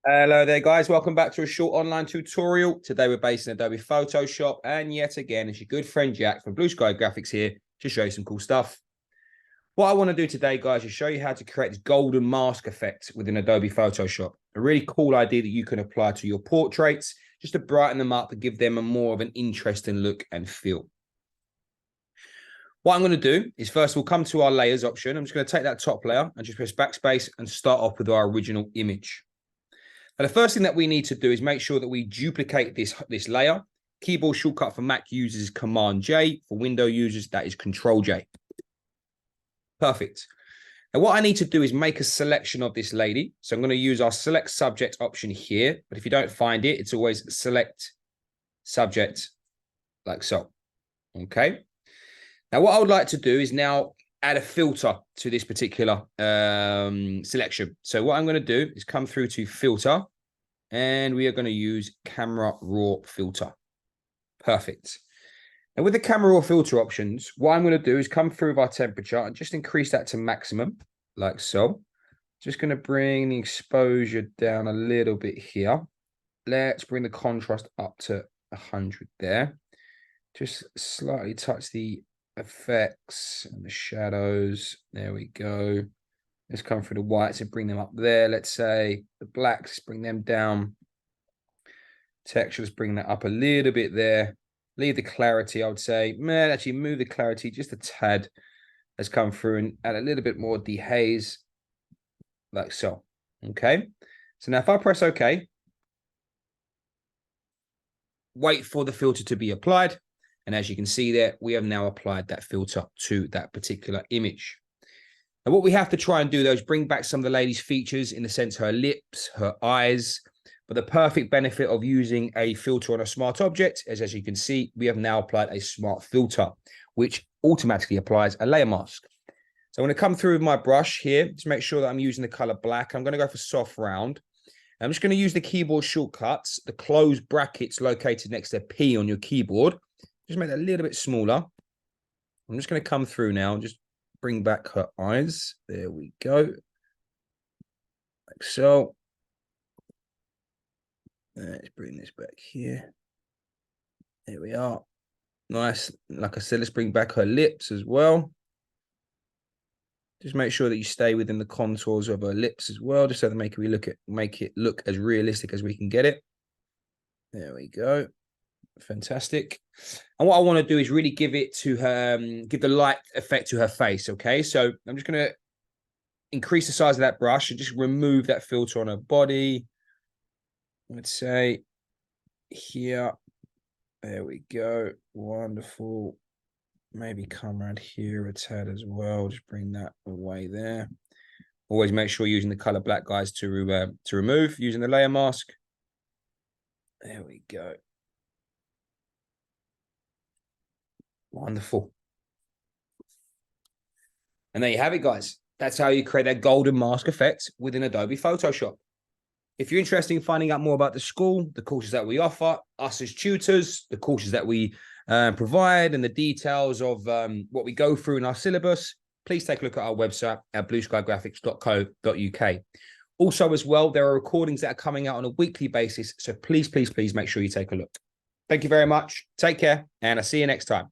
Hello there, guys. Welcome back to a short online tutorial. Today we're based in Adobe Photoshop, and yet again, it's your good friend Jack from Blue Sky Graphics here to show you some cool stuff. What I want to do today, guys, is show you how to create this golden mask effect within Adobe Photoshop. A really cool idea that you can apply to your portraits just to brighten them up and give them a more of an interesting look and feel. What I'm going to do is first we'll come to our layers option. I'm just going to take that top layer and just press backspace and start off with our original image. Now, the first thing that we need to do is make sure that we duplicate this layer. Keyboard shortcut for Mac users is Command-J. For Windows users, that is Control-J. Perfect. Now, what I need to do is make a selection of this lady. So I'm going to use our Select Subject option here. But if you don't find it, it's always Select Subject, like so. Okay. Now, what I would like to do is now add a filter to this particular selection. So what I'm going to do is come through to filter, and we are going to use camera raw filter. Perfect. And with the camera raw filter options, what I'm going to do is come through with our temperature and just increase that to maximum, like so. Just going to bring the exposure down a little bit here. Let's bring the contrast up to 100 there. Just slightly touch the effects and the shadows. There we go. Let's come through the whites and bring them up there. Let's say the blacks, bring them down. Textures, bring that up a little bit there. Leave the clarity, I would say. Man, actually move the clarity just a tad. Let's come through and add a little bit more dehaze, like so. Okay. So now if I press OK, wait for the filter to be applied. And as you can see there, we have now applied that filter to that particular image. And what we have to try and do, though, is bring back some of the lady's features, in the sense her lips, her eyes. But the perfect benefit of using a filter on a smart object is, as you can see, we have now applied a smart filter, which automatically applies a layer mask. So I'm going to come through with my brush here to make sure that I'm using the color black. I'm going to go for soft round. I'm just going to use the keyboard shortcuts, the closed brackets located next to P on your keyboard. Just make that a little bit smaller. I'm just going to come through now and just bring back her eyes. There we go. Like so. Let's bring this back here. There we are. Nice. Like I said, let's bring back her lips as well. Just make sure that you stay within the contours of her lips as well, just so that make it look as realistic as we can get it. There we go. Fantastic. And what I want to do is really give it to her, give the light effect to her face. Okay, so I'm just going to increase the size of that brush and just remove that filter on her body. Let's say here. There we go. Wonderful. Maybe come around here a tad as well. Just bring that away there. Always make sure you're using the color black, guys, to remove using the layer mask. There we go. Wonderful. And there you have it, guys. That's how you create that golden mask effect within Adobe Photoshop. If you're interested in finding out more about the school, the courses that we offer, us as tutors, the courses that we provide, and the details of what we go through in our syllabus, please take a look at our website at blueskygraphics.co.uk. Also, as well, there are recordings that are coming out on a weekly basis, so please, please, please make sure you take a look. Thank you very much. Take care, and I'll see you next time.